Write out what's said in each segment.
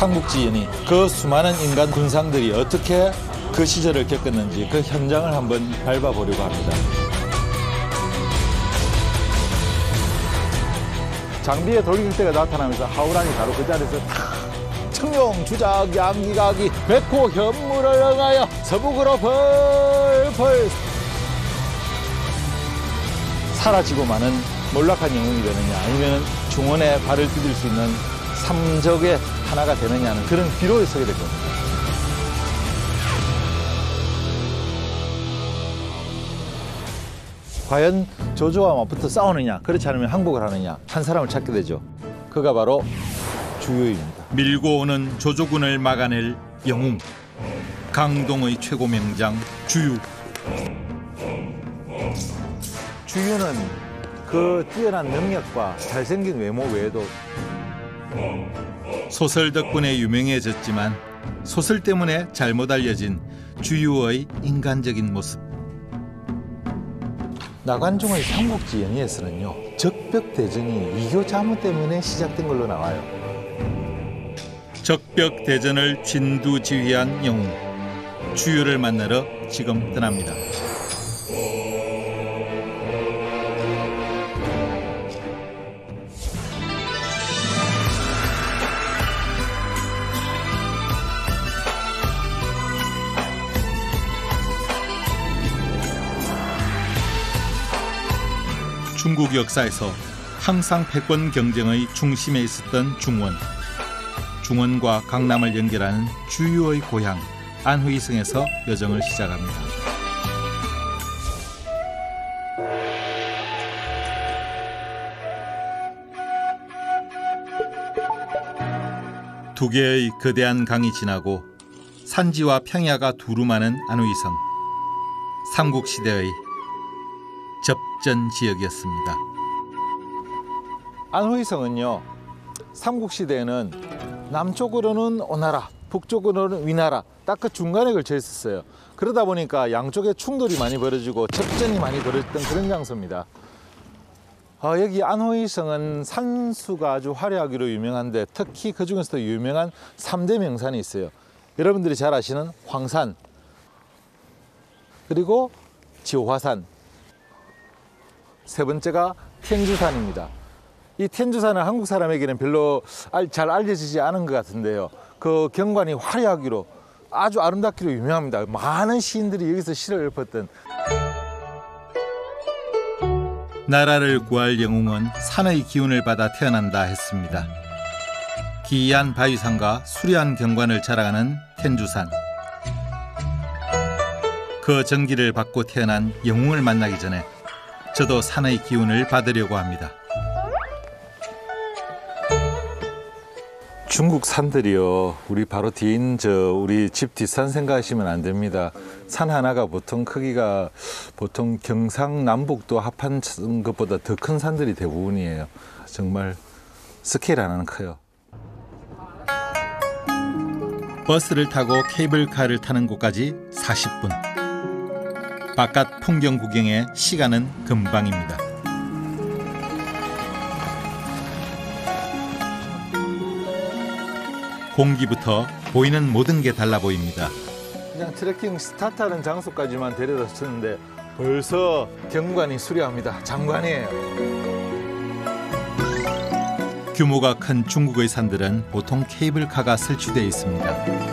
삼국지연이 그 수많은 인간 군상들이 어떻게 그 시절을 겪었는지 그 현장을 한번 밟아보려고 합니다. 장비에 돌릴때가 나타나면서 하우란이 바로 그 자리에서 청룡, 주작, 양기각이 백호 현무를 응하여 서북으로 펄펄 사라지고 마는 몰락한 영웅이 되느냐, 아니면 중원에 발을 디딜 수 있는 삼적의 하나가 되느냐는 그런 기로에 서게 될 겁니다. 과연 조조와 맞붙어 싸우느냐, 그렇지 않으면 항복을 하느냐, 한 사람을 찾게 되죠. 그가 바로 주유입니다. 밀고 오는 조조군을 막아낼 영웅, 강동의 최고 명장 주유. 주유는 그 뛰어난 능력과 잘생긴 외모 외에도 소설 덕분에 유명해졌지만 소설 때문에 잘못 알려진 주유의 인간적인 모습. 나관중의 삼국지 연의에서는요, 적벽대전이 이교 자무 때문에 시작된 걸로 나와요. 적벽대전을 진두지휘한 영웅 주유를 만나러 지금 떠납니다. 중국 역사에서 항상 패권 경쟁의 중심에 있었던 중원. 중원과 강남을 연결하는 주유의 고향 안후이성에서 여정을 시작합니다. 두 개의 거대한 강이 지나고 산지와 평야가 두루마는 안후이성. 삼국시대의 접전 지역이었습니다. 안후이성은요, 삼국시대에는 남쪽으로는 오나라, 북쪽으로는 위나라, 딱 그 중간에 걸쳐 있었어요. 그러다 보니까 양쪽에 충돌이 많이 벌어지고 접전이 많이 벌어졌던 그런 장소입니다. 여기 안후이성은 산수가 아주 화려하기로 유명한데, 특히 그 중에서도 유명한 3대 명산이 있어요. 여러분들이 잘 아시는 황산, 그리고 지오화산, 세 번째가 텐주산입니다. 이 텐주산은 한국 사람에게는 별로 잘 알려지지 않은 것 같은데요, 그 경관이 화려하기로 아주 아름답기로 유명합니다. 많은 시인들이 여기서 시를 읊었던. 나라를 구할 영웅은 산의 기운을 받아 태어난다 했습니다. 기이한 바위산과 수려한 경관을 자랑하는 텐주산. 그 전기를 받고 태어난 영웅을 만나기 전에 저도 산의 기운을 받으려고 합니다. 중국 산들이요, 우리 바로 뒤에 있는 우리 집 뒷산 생각하시면 안 됩니다. 산 하나가 보통 크기가 경상남북도 합한 것보다 더 큰 산들이 대부분이에요. 정말 스케일 하나는 커요. 버스를 타고 케이블카를 타는 곳까지 40분. 바깥 풍경 구경에 시간은 금방입니다. 공기부터 보이는 모든 게 달라 보입니다. 그냥 트레킹 스타트하는 장소까지만 데려다 줬는데 벌써 경관이 수려합니다. 장관이에요. 규모가 큰 중국의 산들은 보통 케이블카가 설치되어 있습니다.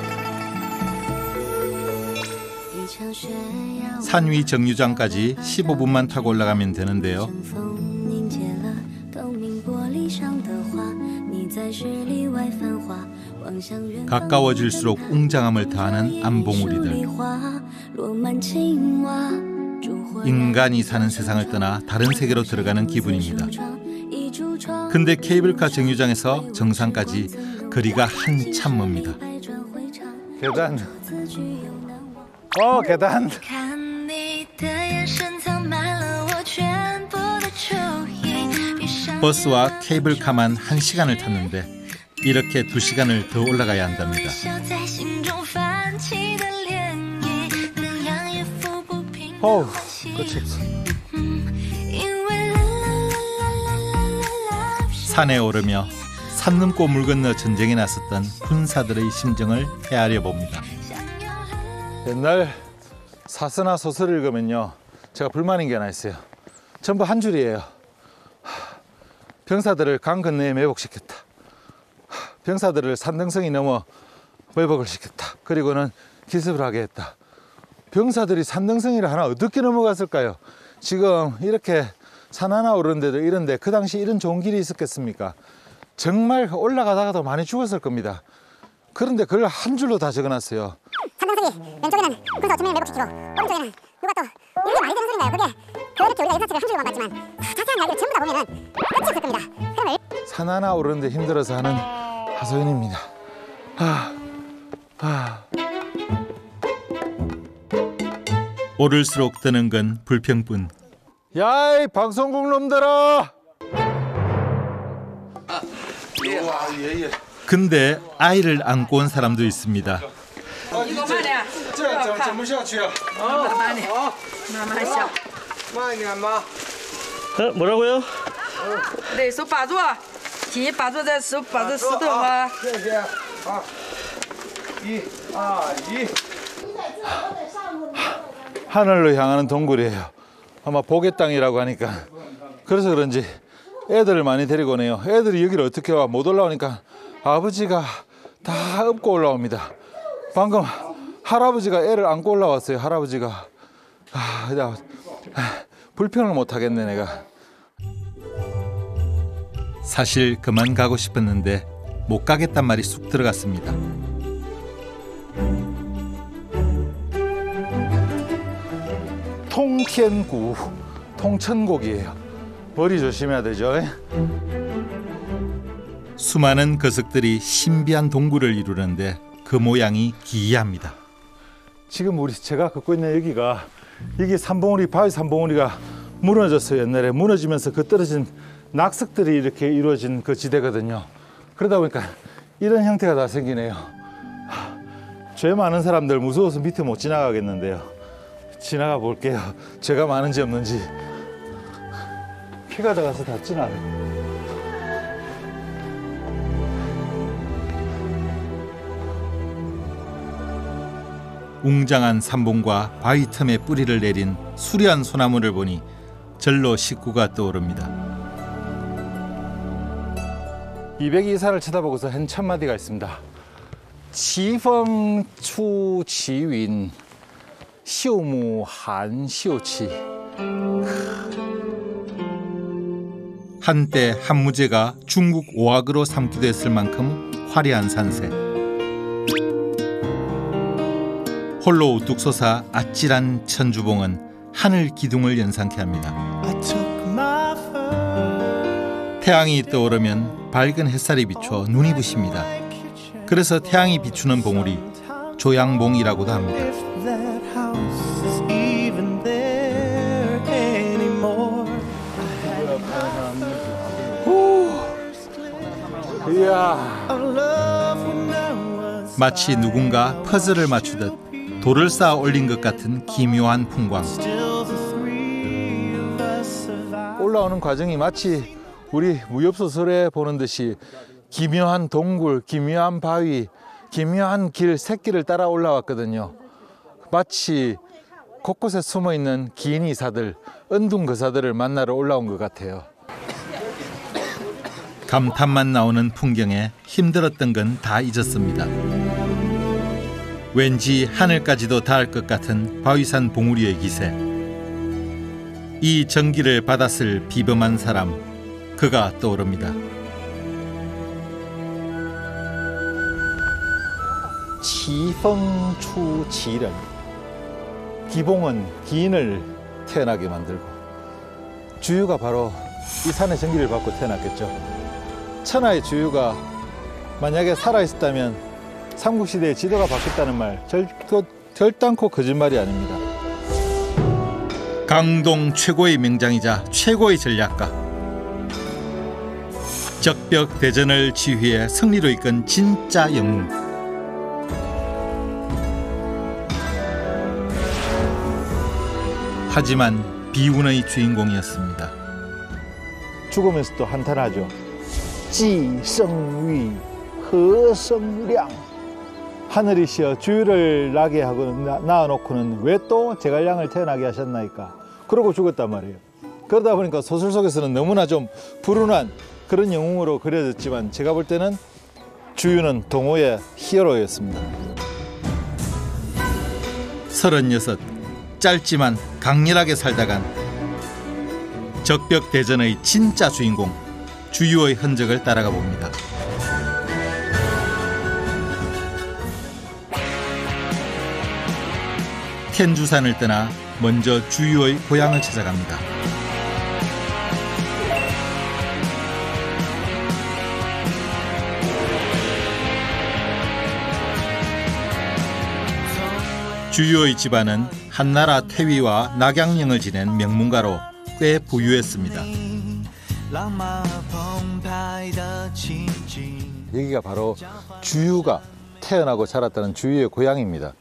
산 위 정류장까지 15분만 타고 올라가면 되는데요. 가까워질수록 웅장함을 더하는 안봉우리들. 인간이 사는 세상을 떠나 다른 세계로 들어가는 기분입니다. 근데 케이블카 정류장에서 정상까지 거리가 한참 멉니다. 계단. 계단. 버스와 케이블카만 1시간을 탔는데 이렇게 2시간을 더 올라가야 한답니다. 그치. 산에 오르며 산 넘고 물 건너 전쟁에 나섰던 군사들의 심정을 헤아려 봅니다. 옛날 사서나 소설을 읽으면요, 제가 불만인 게 하나 있어요. 전부 한 줄이에요. 병사들을 강 건너에 매복시켰다. 병사들을 산등성이 넘어 매복을 시켰다. 그리고는 기습을 하게 했다. 병사들이 산등성이를 하나 어떻게 넘어갔을까요? 지금 이렇게 산 하나 오르는 데도 이런데 그 당시 이런 좋은 길이 있었겠습니까? 정말 올라가다가도 많이 죽었을 겁니다. 그런데 그걸 한 줄로 다 적어놨어요. 산등성이 왼쪽에는 군사 5,000명을 매복시키고 오른쪽에는 누가 또 이게 말이 되는 소리인가요? 그렇게 우리가 역사책을 한 줄로만 봤지만 자세한 이야기를 전부 다 보면은 끝이 없을 겁니다. 그러면 산 하나 오르는데 힘들어서 하는 하소연입니다. 오를수록 드는 건 불평뿐. 야이 방송국 놈들아! 근데 아이를 안고 온 사람도 있습니다. 이거 말이야. 뭐라고요? 对手把住，提把住的手把住石头啊。 하늘로 향하는 동굴이에요. 아마 복의 땅이라고 하니까 그래서 그런지 애들을 많이 데리고 오네요. 애들이 여기를 어떻게 와? 못 올라오니까 아버지가 다 업고 올라옵니다. 방금 할아버지가 애를 안고 올라왔어요. 할아버지가 불평을 못 하겠네 내가. 사실 그만 가고 싶었는데 못 가겠단 말이 쑥 들어갔습니다. 통天谷, 통천곡이에요. 머리 조심해야 되죠. 수많은 거석들이 신비한 동굴을 이루는데 그 모양이 기이합니다. 지금 제가 걷고 있는 여기가 이게 산봉우리, 바위 산봉우리가 무너졌어요. 옛날에 무너지면서 그 떨어진 낙석들이 이렇게 이루어진 그 지대거든요. 그러다 보니까 이런 형태가 다 생기네요. 죄 많은 사람들 무서워서 밑에 못 지나가겠는데요. 지나가 볼게요. 죄가 많은지 없는지. 피가 닿아서 닿진 않아요. 웅장한 산봉과 바위 틈에 뿌리를 내린 수려한 소나무를 보니 절로 식구가 떠오릅니다. 202사를 쳐다보고서 한 첫마디가 있습니다. 奇风出奇云 秀木寒秀气. 한때 한무제가 중국 오악으로 삼기도 했을 만큼 화려한 산세. 홀로 우뚝 솟아 아찔한 천주봉은 하늘 기둥을 연상케 합니다. 태양이 떠오르면 밝은 햇살이 비춰 눈이 부십니다. 그래서 태양이 비추는 봉우리 조양봉이라고도 합니다. 이야. 마치 누군가 퍼즐을 맞추듯 돌을 쌓아 올린 것 같은 기묘한 풍광. 올라오는 과정이 마치 우리 무협소설에 보는 듯이 기묘한 동굴, 기묘한 바위, 기묘한 길, 새길을 따라 올라왔거든요. 마치 곳곳에 숨어있는 긴 이사들, 은둔거사들을 만나러 올라온 것 같아요. 감탄만 나오는 풍경에 힘들었던 건 다 잊었습니다. 왠지 하늘까지도 닿을 것 같은 바위산 봉우리의 기세. 이 전기를 받았을 비범한 사람, 그가 떠오릅니다. 기풍추지ren. 기봉은 기인을 태어나게 만들고 주유가 바로 이 산의 전기를 받고 태어났겠죠. 천하의 주유가 만약에 살아있었다면 삼국시대의 지도가 바뀌었다는 말 결단코 거짓말이 아닙니다. 강동 최고의 명장이자 최고의 전략가. 적벽 대전을 지휘해 승리로 이끈 진짜 영웅. 하지만 비운의 주인공이었습니다. 죽으면서 또 한탄하죠. 지生育 和生량. 하늘이시여 주유를 나게 하고 낳아놓고는 왜 또 제갈량을 태어나게 하셨나이까. 그러고 죽었단 말이에요. 그러다 보니까 소설 속에서는 너무나 좀 불운한 그런 영웅으로 그려졌지만 제가 볼 때는 주유는 동호의 히어로였습니다. 36, 짧지만 강렬하게 살다간 적벽대전의 진짜 주인공 주유의 흔적을 따라가 봅니다. 텐주산을 떠나 먼저 주유의 고향을 찾아갑니다. 주유의 집안은 한나라 태위와 낙양령을 지낸 명문가로 꽤 부유했습니다. 여기가 바로 주유가 태어나고 자랐다는 주유의 고향입니다.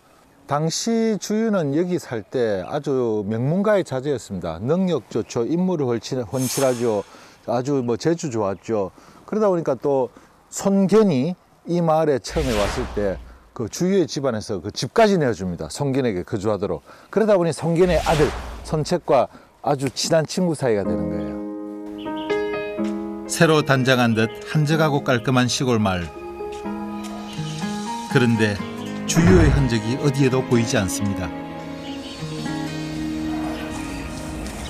당시 주유는 여기 살 때 아주 명문가의 자제였습니다. 능력 좋죠. 인물을 훤칠하죠. 아주 재주 좋았죠. 그러다 보니까 또 손견이 이 마을에 처음에 왔을 때 그 주유의 집안에서 그 집까지 내어줍니다. 손견에게 거주하도록. 그러다 보니 손견의 아들 손책과 아주 친한 친구 사이가 되는 거예요. 새로 단장한 듯 한적하고 깔끔한 시골 마을. 그런데 주유의 흔적이 어디에도 보이지 않습니다.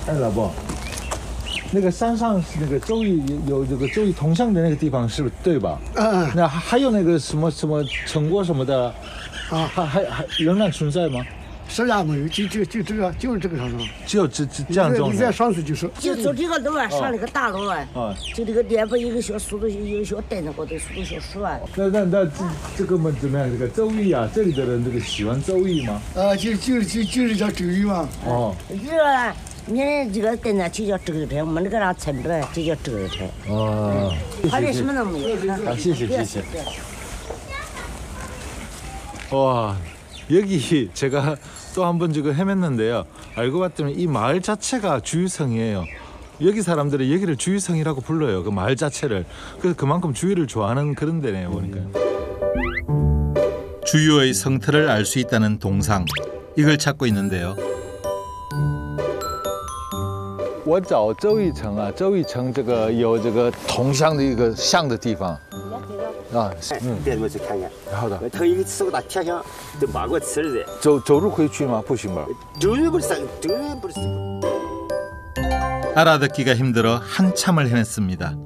哎，老伯，那个山上那个周易有这个周易铜像的那个地方是不是对吧？那还有那个什么成果什么的，还仍然存在吗？实际上没有，就这个就是这个上。只有这样状你在态。上次就是就走这个路啊，上那个大路啊，啊，就这个店铺一个小树头，一个小墩子，或者树头小树啊。那这个嘛怎么样？这个周易啊，这里的人这个喜欢周易吗？就是叫周易嘛。哦，这个你这个墩子就叫周易台，我们那个让村子就叫周易台。哦，旁边什么都没有。啊，谢谢。와, 여기 제가 또 한 번 지금 헤맸는데요. 알고 봤더니 이 마을 자체가 주유성이에요. 여기 사람들이 여기를 주유성이라고 불러요. 그 마을 자체를. 그래서 그만큼 주유를 좋아하는 그런 데네요, 보니까요. 주유의 성터를 알 수 있다는 동상, 이걸 찾고 있는데요. 我找周义城啊，周义城这个有这个铜像的一个像的地方啊，带你们去看看。好的。他一个吃个大铁箱，都挖过吃的。走路可以去吗？不行吧？周日不是周日不是。 알아듣기가 힘들어 한참을 헤맸습니다.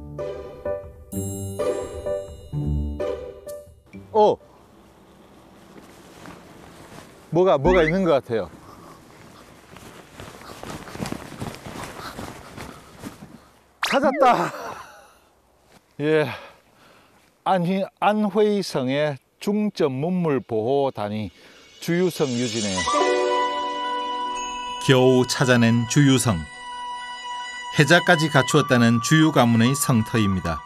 뭐가 있는 것 같아요. 찾았다. 예, 안회성의 중점 문물 보호 단위 주유성 유지네요. 겨우 찾아낸 주유성. 해자까지 갖추었다는 주유 가문의 성터입니다.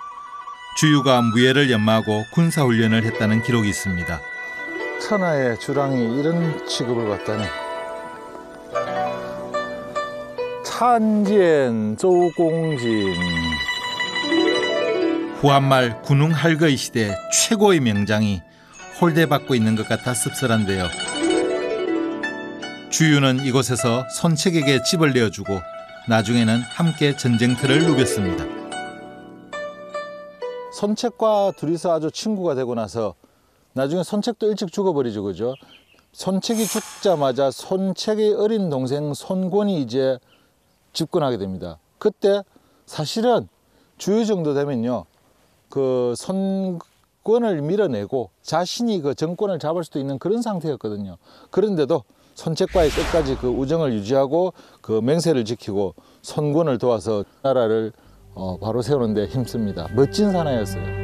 주유가 무예를 연마하고 군사훈련을 했다는 기록이 있습니다. 천하의 주랑이 이런 취급을 받다니. 찬젠 조공진. 후한말 군웅 할거이 시대 최고의 명장이 홀대받고 있는 것 같아 씁쓸한데요. 주유는 이곳에서 손책에게 집을 내어주고 나중에는 함께 전쟁터를 누볐습니다. 손책과 둘이서 아주 친구가 되고 나서 나중에 손책도 일찍 죽어버리죠, 그죠? 손책이 죽자마자 손책의 어린 동생 손권이 이제 집권하게 됩니다. 그때 사실은 주유 정도 되면요, 그 손권을 밀어내고 자신이 그 정권을 잡을 수도 있는 그런 상태였거든요. 그런데도 손책과의 끝까지 그 우정을 유지하고 그 맹세를 지키고 손권을 도와서 나라를 바로 세우는 데 힘씁니다. 멋진 사나이였어요.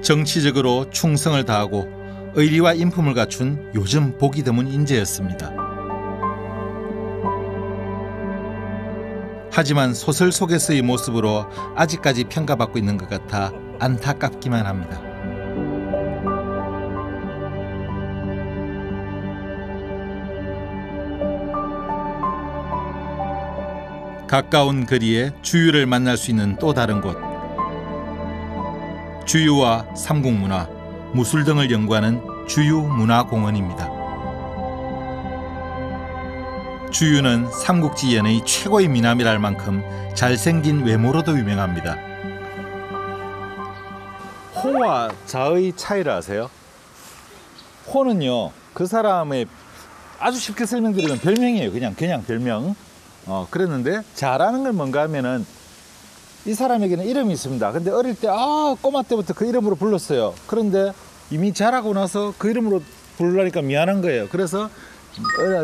정치적으로 충성을 다하고 의리와 인품을 갖춘 요즘 보기 드문 인재였습니다. 하지만 소설 속에서의 모습으로 아직까지 평가받고 있는 것 같아 안타깝기만 합니다. 가까운 거리에 주유를 만날 수 있는 또 다른 곳. 주유와 삼국문화, 무술 등을 연구하는 주유문화공원입니다. 주유는 삼국지연의 최고의 미남이랄 만큼 잘생긴 외모로도 유명합니다. 호와 자의 차이를 아세요? 호는요, 그 사람의 아주 쉽게 설명드리면 별명이에요. 그냥 별명. 그랬는데 자라는 건 뭔가 하면은 이 사람에게는 이름이 있습니다. 근데 어릴 때 꼬마 때부터 그 이름으로 불렀어요. 그런데 이미 자라고 나서 그 이름으로 부르려니까 미안한 거예요. 그래서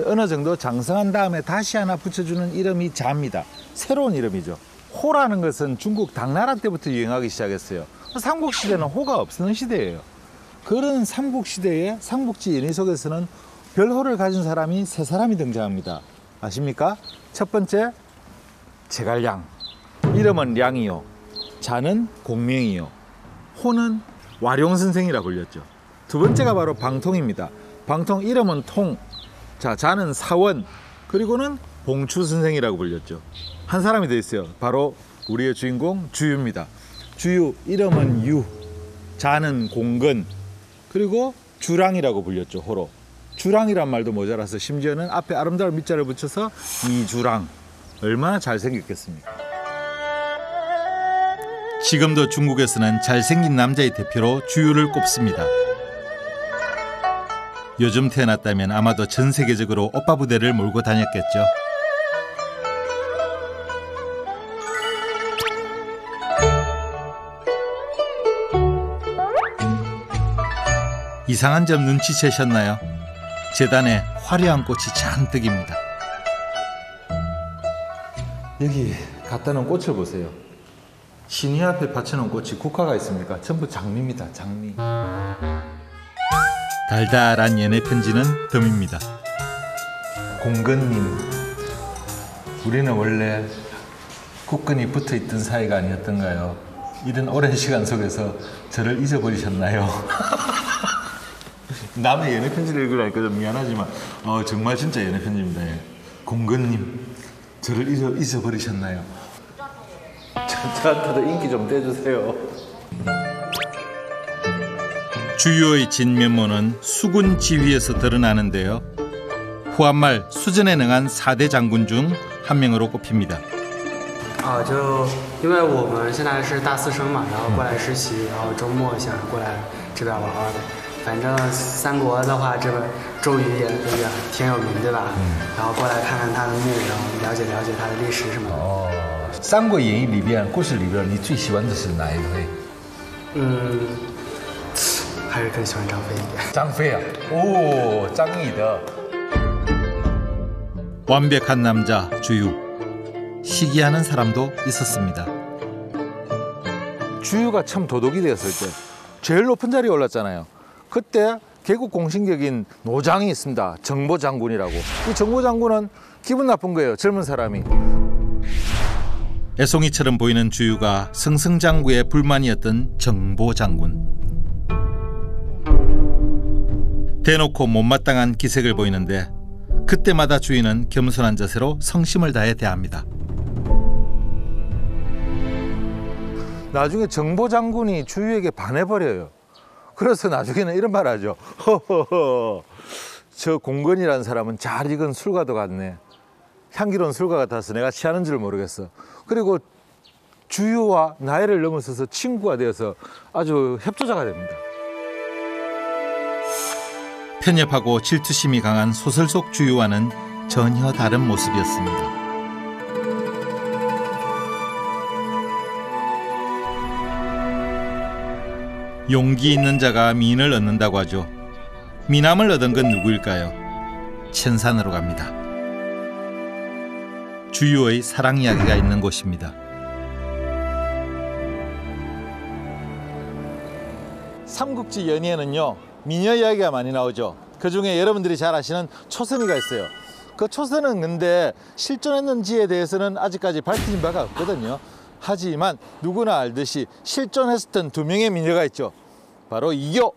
어느 정도 장성한 다음에 다시 하나 붙여주는 이름이 자입니다. 새로운 이름이죠. 호라는 것은 중국 당나라 때부터 유행하기 시작했어요. 삼국시대는 호가 없는 시대예요. 그런 삼국시대의 삼국지 연희 속에서는 별호를 가진 사람이 세 사람이 등장합니다. 아십니까? 첫 번째, 제갈량. 이름은 량이요. 자는 공명이요. 호는 와룡선생이라 불렸죠. 두 번째가 바로 방통입니다. 방통 이름은 통. 자, 자는 사원. 그리고는 봉추선생이라고 불렸죠. 한 사람이 더 있어요. 바로 우리의 주인공 주유입니다. 주유 이름은 유. 자는 공근. 그리고 주랑이라고 불렸죠. 호로. 주랑이란 말도 모자라서 심지어는 앞에 아름다운 밑자를 붙여서 이주랑. 얼마나 잘생겼겠습니까? 지금도 중국에서는 잘생긴 남자의 대표로 주유를 꼽습니다. 요즘 태어났다면 아마도 전 세계적으로 오빠 부대를 몰고 다녔겠죠. 이상한 점 눈치채셨나요? 재단에 화려한 꽃이 잔뜩입니다. 여기 갖다 놓은 꽃을 보세요. 신이 앞에 받쳐놓은 꽃이 국화가 있습니까? 전부 장미입니다. 장미. 달달한 연애 편지는 덤입니다. 공근님, 우리는 원래 굳건히 붙어있던 사이가 아니었던가요? 이런 오랜 시간 속에서 저를 잊어버리셨나요? 남의 연애 편지를 읽으라니까 좀 미안하지만 정말 진짜 연애 편지입니다. 예. 공근님, 저를 잊어버리셨나요? 저한테도 인기 좀 떼주세요. 주유의 진면모는 수군 지휘에서 드러나는데요. 후한말 수전에 능한 4대 장군 중 한 명으로 꼽힙니다. 就因为我们现在是大四生嘛，然后过来实习，然后周末想过来这边玩玩的。反正三国的话，这个周瑜也挺有名，对吧？然后过来看看他的墓，然后了解了解他的历史什么的。 三国演义里边故事里边你最喜欢的是哪一回？还是更喜欢张飞一点。张飞啊，张翼德。 완벽한 남자 주유. 시기하는 사람도 있었습니다. 주유가 처음 도독이 되었을 때 제일 높은 자리에 올랐잖아요. 그때 개국 공신격인 노장이 있습니다. 정보장군이라고. 이 정보장군은 기분 나쁜 거예요. 젊은 사람이. 애송이처럼 보이는 주유가 승승장구의 불만이었던 정보장군. 대놓고 못마땅한 기색을 보이는데 그때마다 주유는 겸손한 자세로 성심을 다해 대합니다. 나중에 정보장군이 주유에게 반해버려요. 그래서 나중에는 이런 말 하죠. 허허허, 저 공건이라는 사람은 잘 익은 술과도 같네. 향기로운 술과 같아서 내가 취하는 줄 모르겠어. 그리고 주유와 나이를 넘어서서 친구가 되어서 아주 협조자가 됩니다. 편협하고 질투심이 강한 소설 속 주유와는 전혀 다른 모습이었습니다. 용기 있는 자가 미인을 얻는다고 하죠. 미남을 얻은 건 누구일까요? 천산으로 갑니다. 주유의 사랑 이야기가 있는 곳입니다. 삼국지 연희에는요, 미녀 이야기가 많이 나오죠. 그중에 여러분들이 잘 아시는 초선이가 있어요. 그 초선은 근데 실존했는지에 대해서는 아직까지 밝혀진 바가 없거든요. 하지만 누구나 알듯이 실존했었던 두 명의 미녀가 있죠. 바로 이교,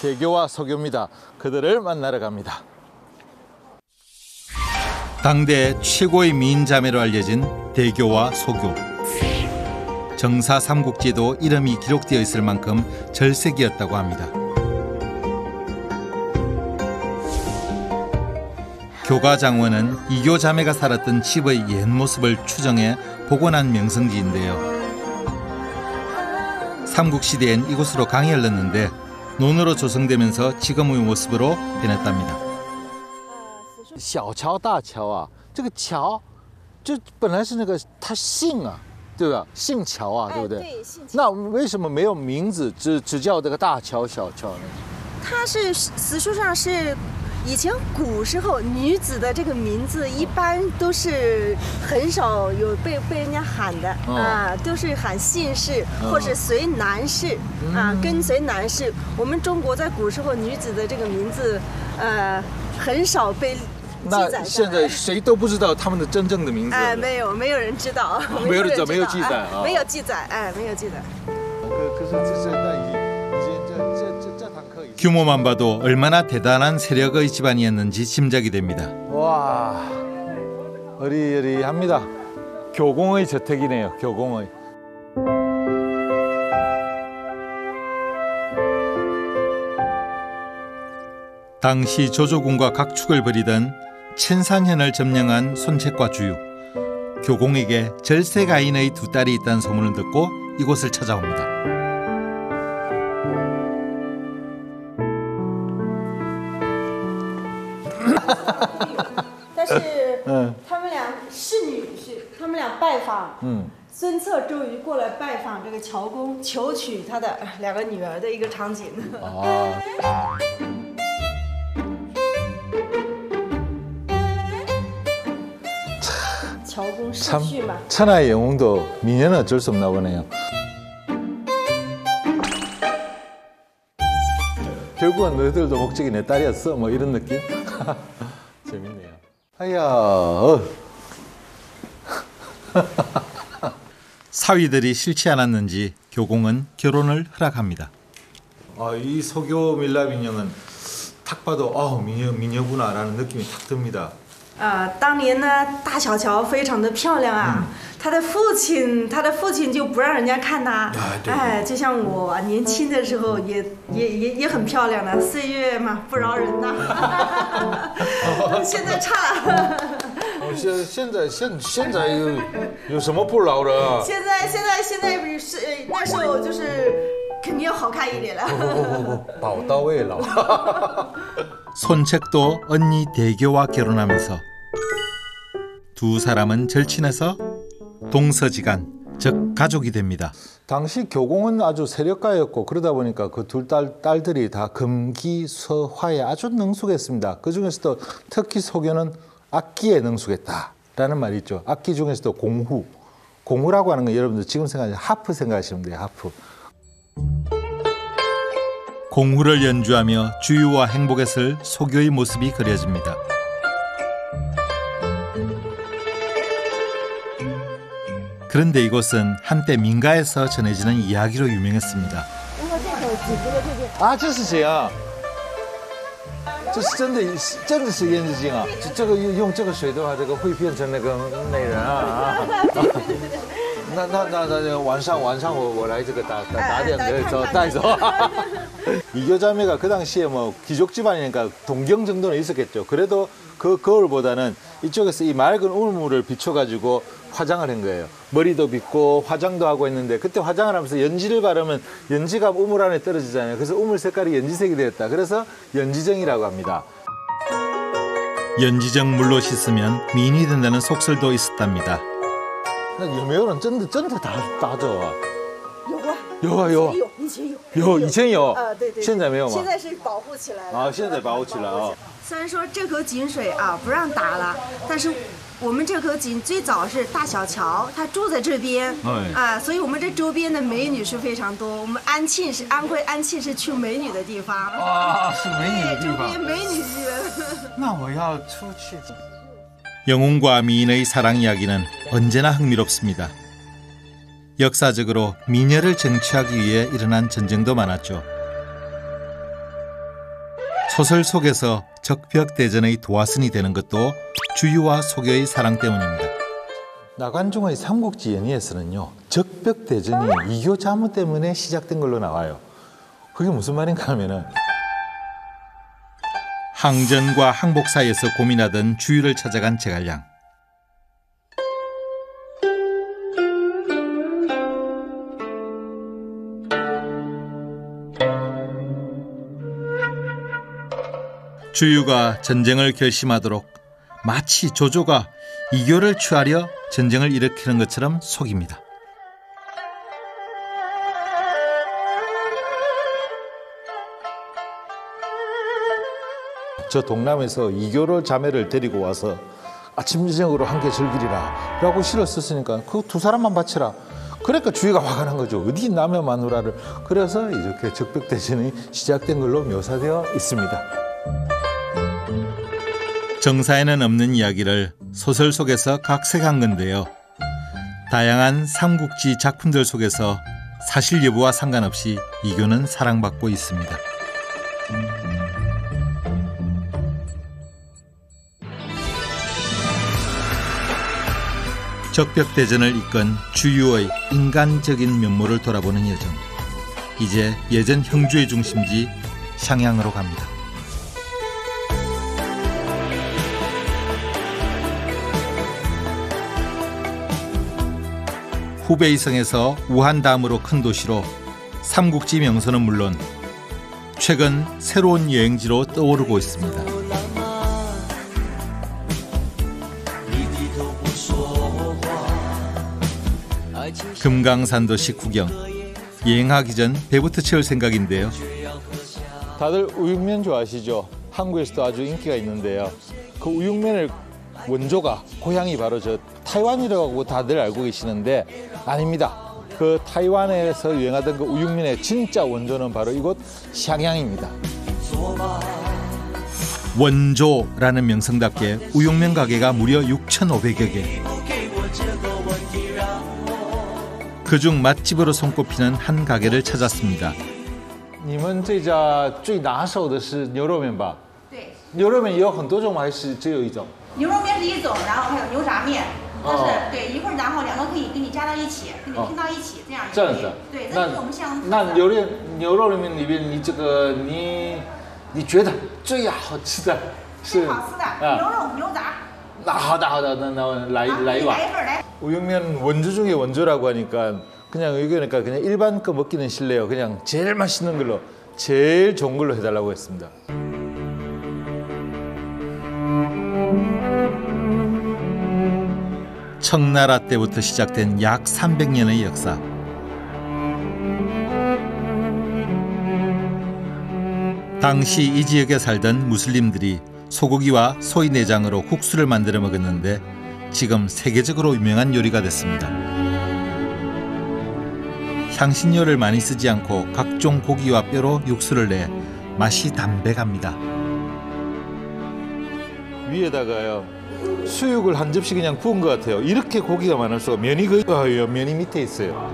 대교와 서교입니다. 그들을 만나러 갑니다. 당대 최고의 미인 자매로 알려진 대교와 소교. 정사 삼국지에도 이름이 기록되어 있을 만큼 절색이었다고 합니다. 교가장원은 이교 자매가 살았던 집의 옛 모습을 추정해 복원한 명성지인데요. 삼국시대엔 이곳으로 강이 흘렀는데 논으로 조성되면서 지금의 모습으로 변했답니다. 小桥大桥啊，这个桥就本来是那个他姓啊，对吧？姓乔啊，对不对？对，姓乔。那为什么没有名字，只叫这个大桥、小桥呢？它是史书上是以前古时候女子的这个名字一般都是很少有被人家喊的、啊，都是喊姓氏、或者随男氏、啊，跟随男氏。我们中国在古时候女子的这个名字，很少被记载。那现在谁都不知道他们的真正的名字。哎，没有人知道，没有记载啊，没有记载，哎，没有记载。可是这是那已经这堂课已经。 규모만 봐도 얼마나 대단한 세력의 집안이었는지 짐작이 됩니다. 와, 어리어리합니다. 교공의 저택이네요. 교공의. 당시 조조군과 각축을 벌이던 천산현을 점령한 손책과 주유. 교공에게 절세가인의 두 딸이 있다는 소문을 듣고 이곳을 찾아옵니다. 但是他们俩是女婿，他们俩拜访，孙策周瑜过来拜访这个乔公，求娶他的2个女儿的一个场景。乔公逝去嘛， 천하의 영웅도 미녀는 어쩔 수 없나 보네요. 결국은 너희들도 목적이 내 딸이었어? 뭐 이런 느낌? 재밌네요. 아야. 사위들이 싫지 않았는지 교공은 결혼을 허락합니다. 아, 이 소교 밀랍 인형은 딱 봐도 미녀구나라는 느낌이 탁 듭니다. 当年呢，大小乔非常的漂亮啊，他的父亲就不让人家看他，哎，就像我年轻的时候也很漂亮的，岁月嘛不饶人呐，现在差了。现在有什么不饶的？现在是那时候就是肯定要好看一点了。不，宝刀未老。 손책도 언니 대교와 결혼하면서 두 사람은 절친해서 동서지간, 즉 가족이 됩니다. 당시 교공은 아주 세력가였고 그러다 보니까 그 둘 딸들이 다 금기서화에 아주 능숙했습니다. 그 중에서도 특히 소교는 악기에 능숙했다라는 말이 있죠. 악기 중에서도 공후라고 하는 건 여러분들 지금 생각하시면 하프 생각하시면 돼요. 하프. 공후를 연주하며 주유와 행복에 쓸 소교의 모습이 그려집니다. 그런데 이곳은 한때 민가에서 전해지는 이야기로 유명했습니다. 아, 这是谁啊？这是真的是胭脂镜啊！这个用这个水的话，这个会变成那个美人啊！那晚上我来这个打点带走。이교자매가 그 당시에 뭐 귀족 집안이니까 동경 정도는 있었겠죠. 그래도 그 거울보다는 이쪽에서 이 맑은 우물을 비춰가지고 화장을 한 거예요. 머리도 빗고 화장도 하고 했는데 그때 화장을 하면서 연지를 바르면 연지가 우물 안에 떨어지잖아요. 그래서 우물 색깔이 연지색이 되었다. 그래서 연지정이라고 합니다. 연지정 물로 씻으면 미인이 된다는 속설도 있었답니다. 那有没有人真的打走啊？有，以前有，对，现在没有吗？现在是保护起来了。啊，现在保护起来啊。虽然说这口井水啊不让打了，但是我们这口井最早是大小乔，他住在这边，所以我们这周边的美女是非常多。我们安徽安庆是去美女的地方。啊，是美女的地方。周边美女之源。那我要出去。 영웅과 미인의 사랑 이야기는 언제나 흥미롭습니다. 역사적으로 미녀를 쟁취하기 위해 일어난 전쟁도 많았죠. 소설 속에서 적벽대전의 도화선이 되는 것도 주유와 소교의 사랑 때문입니다. 나관중의 삼국지 연의에서는요, 적벽대전이 이교 자무 때문에 시작된 걸로 나와요. 그게 무슨 말인가 하면은 항전과 항복 사이에서 고민하던 주유를 찾아간 제갈량. 주유가 전쟁을 결심하도록 마치 조조가 이교를 취하려 전쟁을 일으키는 것처럼 속입니다. 저 동남에서 이교를 자매를 데리고 와서 아침 저녁으로 함께 즐기리라 라고 시를 썼으니까 그 두 사람만 바치라. 그러니까 주의가 화가 난 거죠. 어디 남의 마누라를. 그래서 이렇게 적벽대전이 시작된 걸로 묘사되어 있습니다. 정사에는 없는 이야기를 소설 속에서 각색한 건데요. 다양한 삼국지 작품들 속에서 사실 여부와 상관없이 이교는 사랑받고 있습니다. 적벽대전을 이끈 주유의 인간적인 면모를 돌아보는 여정. 이제 예전 형주의 중심지 샹양으로 갑니다. 후베이성에서 우한 다음으로 큰 도시로 삼국지 명소는 물론 최근 새로운 여행지로 떠오르고 있습니다. 금강산도 식후경. 여행하기 전 배부터 채울 생각인데요. 다들 우육면 좋아하시죠? 한국에서도 아주 인기가 있는데요. 그 우육면을 원조가 고향이 바로 저 타이완이라고 다들 알고 계시는데 아닙니다. 그 타이완에서 유행하던 그 우육면의 진짜 원조는 바로 이곳 샹양입니다. 원조라는 명성답게 우육면 가게가 무려 6,500여 개. 그중 맛집으로 손꼽히는 한 가게를 찾았습니다. 你们这家最拿手的是牛肉面吧？对，牛肉面也有很多种吗？还是只有一种？牛肉面是一种，然后还有牛杂面，但是对一会儿然后两个可以给你加到一起，给你拼到一起，这样这样子。对，这是我们像那牛肉面里边，你这个你觉得最好吃的是？最好吃的牛肉牛杂。 好的，那来一碗。 우육면 원조 중에 원조라고 하니까 그냥 의견이니까 그냥 일반 거 먹기는 싫네요. 그냥 제일 맛있는 걸로, 제일 좋은 걸로 해달라고 했습니다. 청나라 때부터 시작된 약 300년의 역사. 당시 이 지역에 살던 무슬림들이 소고기와 소의 내장으로 국수를 만들어 먹었는데 지금 세계적으로 유명한 요리가 됐습니다. 향신료를 많이 쓰지 않고 각종 고기와 뼈로 육수를 내 맛이 담백합니다. 위에다가요 수육을 한 접시 그냥 부은 것 같아요. 이렇게 고기가 많을 수가. 면이 면이 밑에 있어요.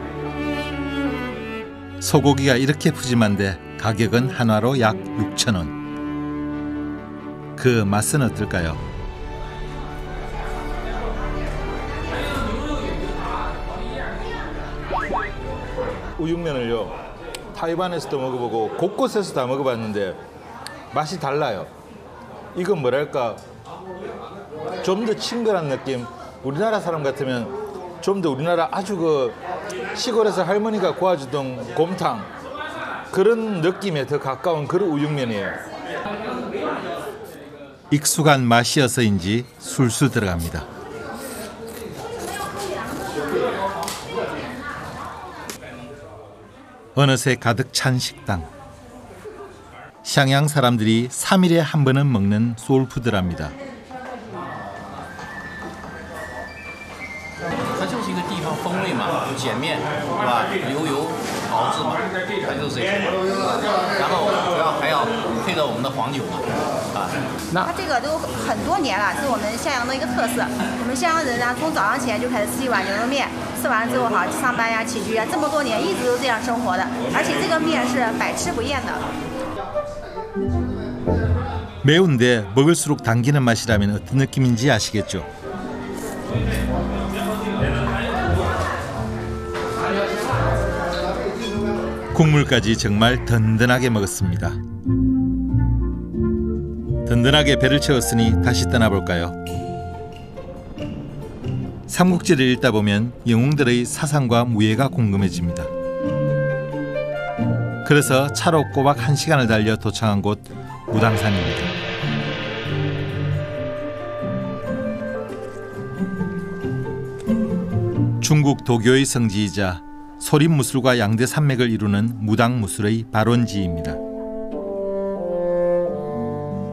소고기가 이렇게 푸짐한데 가격은 한화로 약 6,000원. 그 맛은 어떨까요? 우육면을요 타이완에서도 먹어보고 곳곳에서 다 먹어봤는데 맛이 달라요. 이건 뭐랄까 좀 더 친근한 느낌. 우리나라 사람 같으면 좀 더 우리나라 아주 그 시골에서 할머니가 구워주던 곰탕 그런 느낌에 더 가까운 그런 우육면이에요. 익숙한 맛이어서인지 술술 들어갑니다. 어느새 가득 찬 식당. 샹양 사람들이 3일에 한 번은 먹는 소울푸드랍니다. 它就是一个地方风味嘛，碱面，对吧？牛油熬制嘛，它就是这个。然后主要还要配着我们的黄酒嘛，啊。它这个都很多年了，是我们襄阳的一个特色。我们襄阳人呢，从早上起来就开始吃一碗牛肉面，吃完了之后好上班呀、起居啊，这么多年一直都这样生活的，而且这个面是百吃不厌的。 매운데 먹을수록 당기는 맛이라면 어떤 느낌인지 아시겠죠? 국물까지 정말 든든하게 먹었습니다. 든든하게 배를 채웠으니 다시 떠나볼까요? 삼국지를 읽다 보면 영웅들의 사상과 무예가 궁금해집니다. 그래서 차로 꼬박 1시간을 달려 도착한 곳 무당산입니다. 중국 도교의 성지이자 소림무술과 양대 산맥을 이루는 무당무술의 발원지입니다.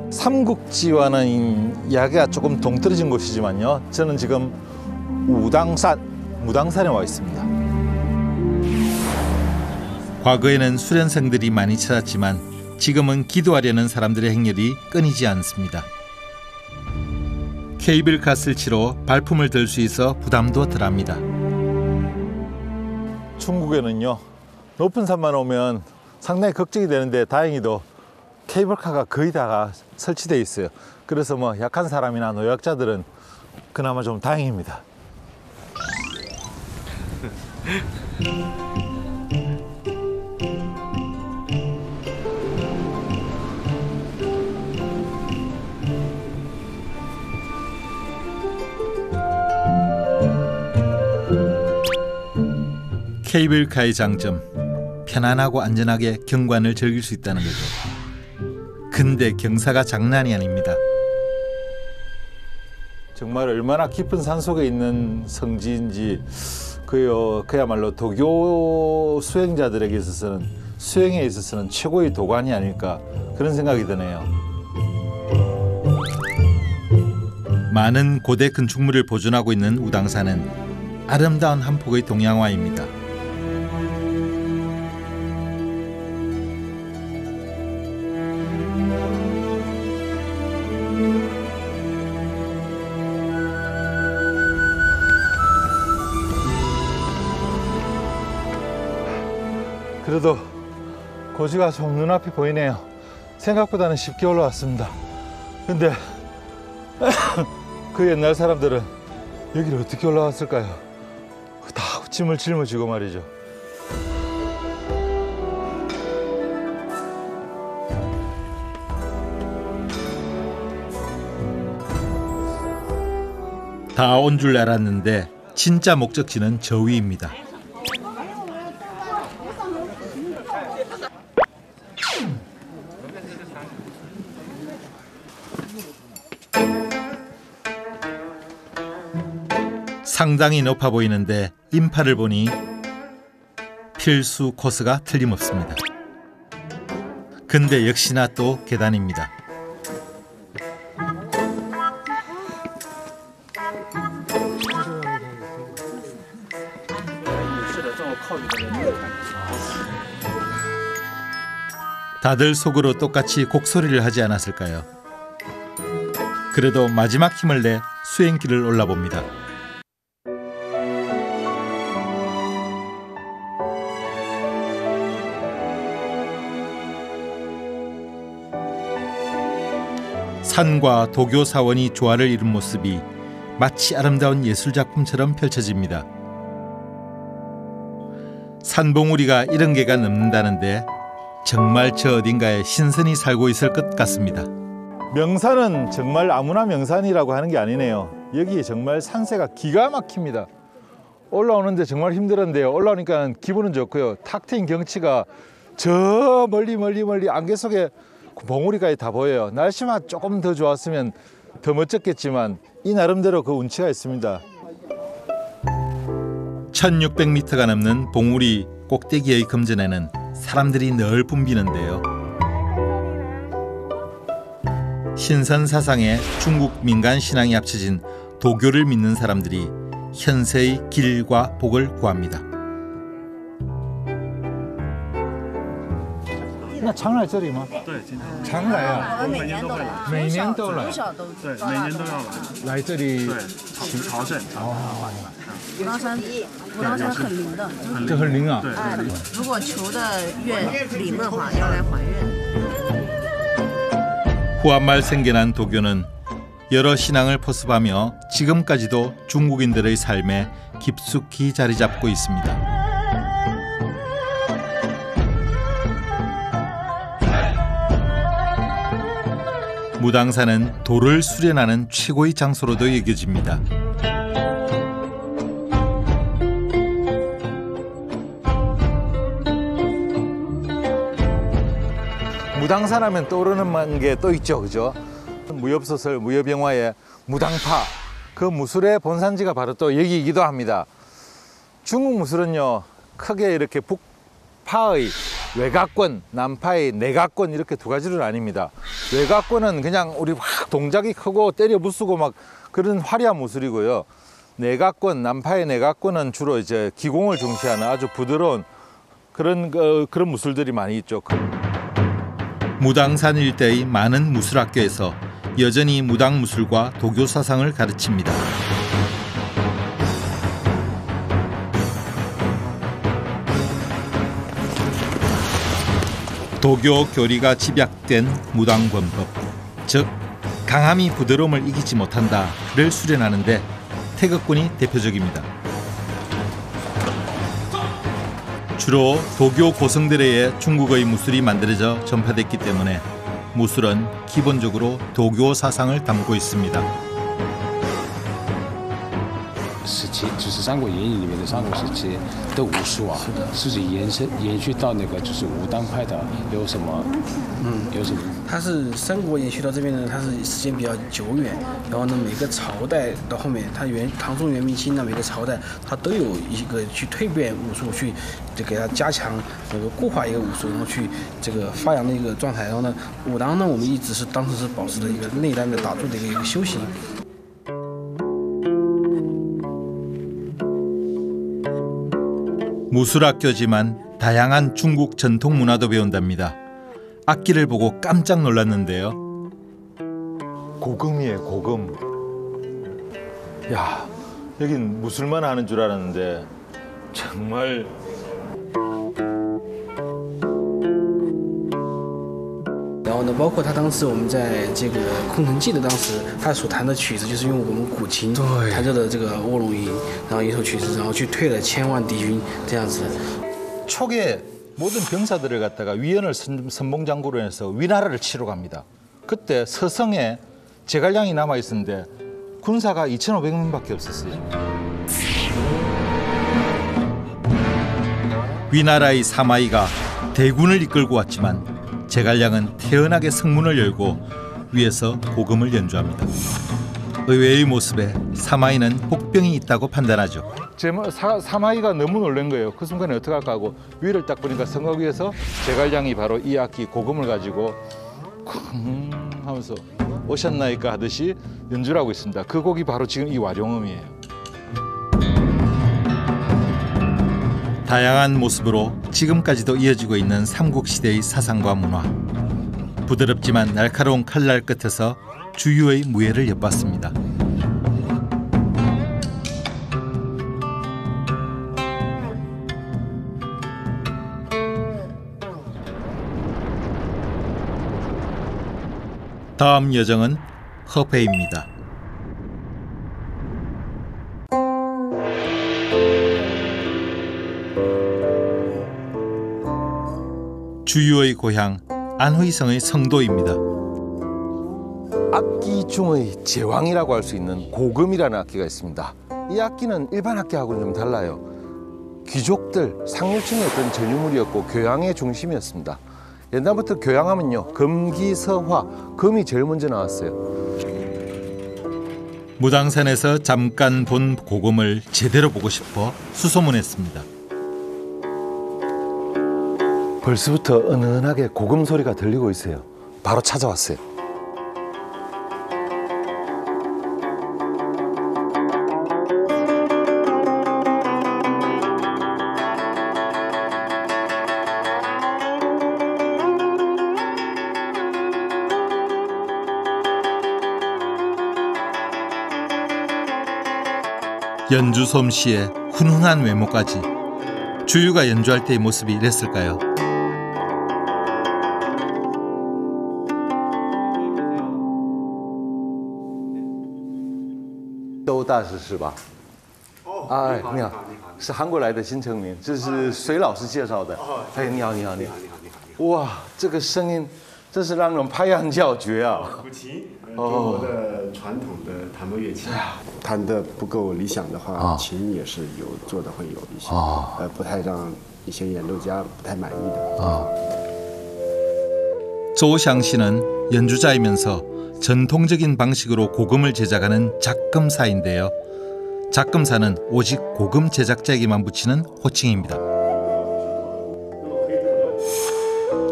삼국지와는 이야기가 조금 동떨어진 곳이지만요. 저는 지금 무당산에 와 있습니다. 과거에는 수련생들이 많이 찾았지만 지금은 기도하려는 사람들의 행렬이 끊이지 않습니다. 케이블카를 치러 발품을 들 수 있어 부담도 덜합니다. 중국에는요, 높은 산만 오면 상당히 걱정이 되는데 다행히도 케이블카가 거의 다가 설치되어 있어요. 그래서 뭐 약한 사람이나 노약자들은 그나마 좀 다행입니다. 케이블카의 장점, 편안하고 안전하게 경관을 즐길 수 있다는 거죠. 근데 경사가 장난이 아닙니다. 정말 얼마나 깊은 산 속에 있는 성지인지 그야말로 도교 수행자들에게 있어서는, 수행에 있어서는 최고의 도관이 아닐까, 그런 생각이 드네요. 많은 고대 건축물을 보존하고 있는 우당산은 아름다운 한 폭의 동양화입니다. 그래도 고지가 좀 눈앞이 보이네요. 생각보다는 쉽게 올라왔습니다. 근데 그 옛날 사람들은 여기를 어떻게 올라왔을까요? 다 짐을 짊어지고 말이죠. 다 온 줄 알았는데 진짜 목적지는 저 위입니다. 상당히 높아 보이는데 인파를 보니 필수 코스가 틀림없습니다. 근데 역시나 또 계단입니다. 다들 속으로 똑같이 곡소리를 하지 않았을까요? 그래도 마지막 힘을 내 수행길을 올라봅니다. 산과 도교 사원이 조화를 이룬 모습이 마치 아름다운 예술작품처럼 펼쳐집니다. 산봉우리가 이런 개가 넘는다는데 정말 저 어딘가에 신선이 살고 있을 것 같습니다. 명산은 정말 아무나 명산이라고 하는 게 아니네요. 여기 정말 산세가 기가 막힙니다. 올라오는데 정말 힘들었는데요. 올라오니까 기분은 좋고요. 탁 트인 경치가 저 멀리 안개 속에 봉우리까지 다 보여요. 날씨만 조금 더 좋았으면 더 멋졌겠지만 이 나름대로 그 운치가 있습니다. 1600m가 넘는 봉우리 꼭대기의 금전에는 사람들이 늘 붐비는데요. 신선 사상에 중국 민간 신앙이 합쳐진 도교를 믿는 사람들이 현세의 길과 복을 구합니다. 那常来这里吗？对，经常。常来啊！我们每年都会来，每年都来。对，每年都要来。来这里对，朝圣。武当山很灵的，这很灵啊！对，如果求的愿灵的话，要来还愿。 후한말 생겨난 도교는 여러 신앙을 포섭하며 지금까지도 중국인들의 삶에 깊숙이 자리 잡고 있습니다. 무당산은 도를 수련하는 최고의 장소로도 여겨집니다. 무당산 하면 떠오르는 게 또 있죠, 그죠? 무협소설, 무협영화의 무당파, 그 무술의 본산지가 바로 또 여기이기도 합니다. 중국 무술은요, 크게 이렇게 북파의 외곽권, 남파의 내곽권 이렇게 두 가지로 나뉩니다. 외곽권은 그냥 우리 확 동작이 크고 때려 부수고 막 그런 화려한 무술이고요. 내곽권, 남파의 내곽권은 주로 이제 기공을 중시하는 아주 부드러운 그런 무술들이 많이 있죠. 무당산 일대의 많은 무술학교에서 여전히 무당 무술과 도교 사상을 가르칩니다. 도교 교리가 집약된 무당권법, 즉 강함이 부드러움을 이기지 못한다를 수련하는데 태극권이 대표적입니다. 주로 도교 고성들에 의해 중국의 무술이 만들어져 전파됐기 때문에 무술은 기본적으로 도교 사상을 담고 있습니다. 时期，就是《三国演义》里面的三国时期的武术啊，是延续到那个就是武当派的有什么？有什么？它是三国延续到这边呢，它是时间比较久远，然后呢，每个朝代到后面，它唐宋元明清呢，每个朝代它都有一个去蜕变武术，去就给它加强那个固化一个武术，然后去这个发扬的一个状态。然后呢，武当呢，我们一直是当时是保持的一个内丹的打坐的一个修行。 무술학교지만 다양한 중국 전통 문화도 배운답니다. 악기를 보고 깜짝 놀랐는데요. 고금이에요, 고금. 야, 여긴 무술만 하는 줄 알았는데 정말.然后呢，包括他当时我们在这个空城计的当时，他所弹的曲子就是用我们古琴弹着的这个卧龙吟，然后一首曲子，然后去退了千万敌军这样子。 초기에 모든 병사들을 갖다가 위원을 선봉장구로 해서 위나라를 치러 갑니다. 그때 서성에 제갈량이 남아 있었는데 군사가 2,500명밖에 없었어요. 위나라의 사마이가 대군을 이끌고 왔지만 제갈량은 태연하게 성문을 열고 위에서 고금을 연주합니다. 의외의 모습에 사마이는 복병이 있다고 판단하죠. 사마이가 너무 놀란 거예요. 그 순간에 어떡할까 하고 위를 딱 보니까 성곽 위에서 제갈량이 바로 이 악기 고금을 가지고 쿵 하면서 오셨나이까 하듯이 연주를 하고 있습니다. 그 곡이 바로 지금 이 와룡음이에요. 다양한 모습으로 지금까지도 이어지고 있는 삼국시대의 사상과 문화. 부드럽지만 날카로운 칼날 끝에서 주유의 무예를 엿봤습니다. 다음 여정은 허페입니다. 주유의 고향 안후이성의 성도입니다. 악기 중의 제왕이라고 할 수 있는 고금이라는 악기가 있습니다. 이 악기는 일반 악기하고는 좀 달라요. 귀족들, 상류층의 어떤 전유물이었고 교양의 중심이었습니다. 옛날부터 교양하면요, 금기서화, 금이 제일 먼저 나왔어요. 무당산에서 잠깐 본 고금을 제대로 보고 싶어 수소문했습니다. 벌써부터 은은하게 고금 소리가 들리고 있어요. 바로 찾아왔어요. 연주 솜씨에 훈훈한 외모까지 주유가 연주할 때의 모습이 이랬을까요? 周大师是吧？哦，哎，你好，是韩国来的新成民，这是隋老师介绍的。哎，你好，你好，你好，你好，你好。哇，这个声音真是让人拍案叫绝啊！古琴，中国的传统的弹拨乐器，弹得不够理想的话，琴也是有做的会有一些，不太让一些演奏家不太满意的。 조샹 씨는 연주자이면서 전통적인 방식으로 고금을 제작하는 작금사인데요. 작금사는 오직 고금 제작자에게만 붙이는 호칭입니다.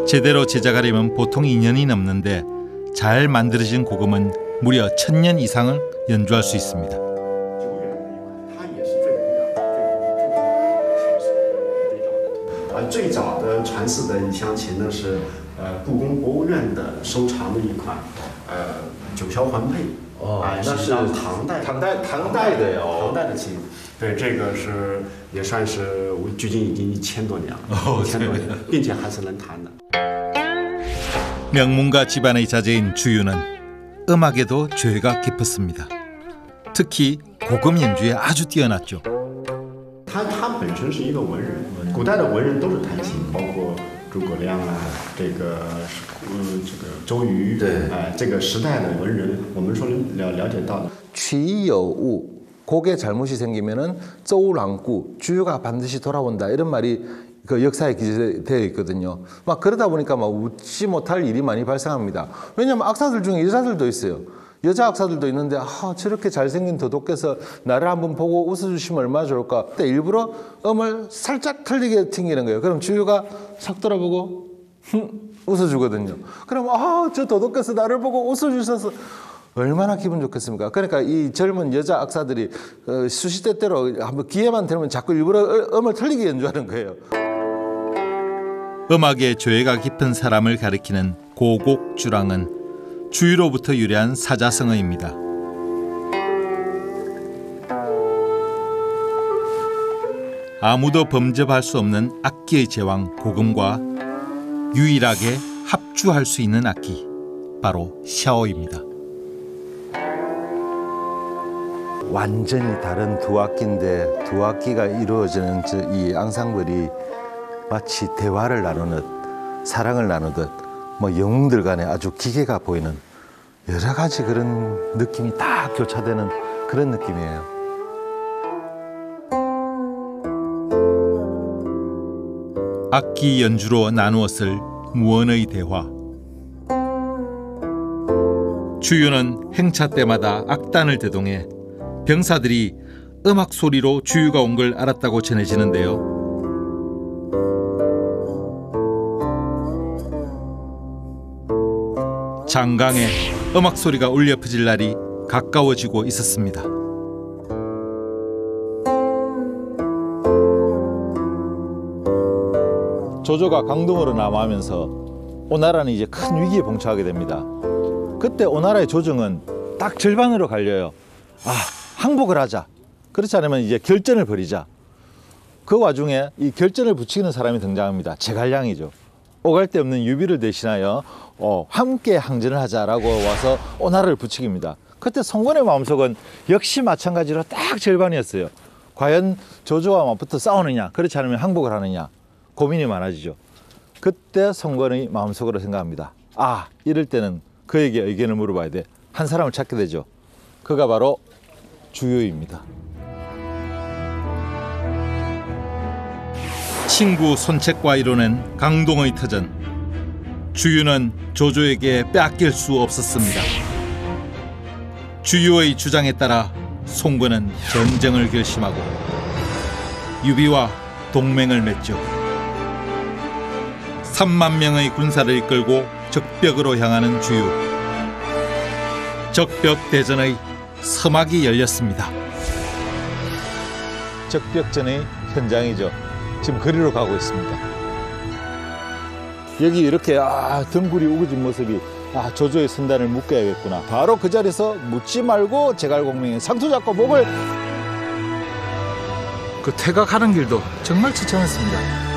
제대로 제작하려면 보통 2년이 넘는데 잘 만들어진 고금은 무려 1000년 이상을 연주할 수 있습니다. 最早的传世的一箱琴呢是故宫博物院的收藏的一款九霄环佩。那是唐代的哟，唐代的琴。对，这个是也算是距今已经1000多年了，1000多年，并且还是能弹的。 명문가 집안의 자제인 주유는 음악에도 죄가 깊었습니다. 특히 고금 연주에 아주 뛰어났죠. 他本身是一个文人，古代的文人都是弹琴，包括诸葛亮啊，这个周瑜，对，这个时代的文人，我们说了解到的。 취여우 곡에 잘못이 생기면은 쪼우랑꾸 주유가 반드시 돌아온다 이런 말이 그 역사에 기재되어 있거든요. 막 그러다 보니까 막 웃지 못할 일이 많이 발생합니다. 왜냐하면 악사들 중에 여자들도 있어요. 여자 악사들도 있는데 저렇게 잘생긴 도둑께서 나를 한번 보고 웃어주시면 얼마나 좋을까. 그때 일부러 음을 살짝 틀리게 튕기는 거예요. 그럼 주유가 싹 돌아보고 웃어주거든요. 그럼 저 도둑께서 나를 보고 웃어주셔서 얼마나 기분 좋겠습니까? 그러니까 이 젊은 여자 악사들이 수시때때로 한번 기회만 되면 자꾸 일부러 음을 틀리게 연주하는 거예요. 음악에 죄가 깊은 사람을 가리키는 고곡주랑은 주유로부터 유래한 사자성어입니다. 아무도 범접할 수 없는 악기의 제왕 고금과 유일하게 합주할 수 있는 악기, 바로 샤오입니다. 완전히 다른 두 악기인데 두 악기가 이루어지는 이 앙상블이 마치 대화를 나누듯 사랑을 나누듯 뭐 영웅들 간에 아주 기계가 보이는 여러 가지 그런 느낌이 다 교차되는 그런 느낌이에요. 악기 연주로 나누었을 무언의 대화. 주유는 행차 때마다 악단을 대동해 병사들이 음악 소리로 주유가 온 걸 알았다고 전해지는데요. 장강에 음악 소리가 울려 퍼질 날이 가까워지고 있었습니다. 조조가 강동으로 남하하면서 오나라는 이제 큰 위기에 봉착하게 됩니다. 그때 오나라의 조정은 딱 절반으로 갈려요. 항복을 하자. 그렇지 않으면 이제 결전을 벌이자. 그 와중에 이 결전을 부추기는 사람이 등장합니다. 제갈량이죠. 오갈 데 없는 유비를 대신하여 함께 항전을 하자라고 와서 오나라를 부추깁니다. 그때 송건의 마음속은 역시 마찬가지로 딱 절반이었어요. 과연 조조와 맞붙어 싸우느냐, 그렇지 않으면 항복을 하느냐 고민이 많아지죠. 그때 송건의 마음속으로 생각합니다. 이럴 때는 그에게 의견을 물어봐야 돼. 한 사람을 찾게 되죠. 그가 바로 주유입니다. 친구 손책과 이뤄낸 강동의 터전. 주유는 조조에게 빼앗길 수 없었습니다. 주유의 주장에 따라 송건은 전쟁을 결심하고 유비와 동맹을 맺죠. 3만 명의 군사를 이끌고 적벽으로 향하는 주유. 적벽 대전의 서막이 열렸습니다. 적벽전의 현장이죠. 지금 거리로 가고 있습니다. 여기 이렇게 등굴이 우거진 모습이 조조의 선단을 묶어야겠구나. 바로 그 자리에서 묻지 말고 제갈공명의 상투 잡고 목을 그 퇴각하는 길도 정말 추천했습니다.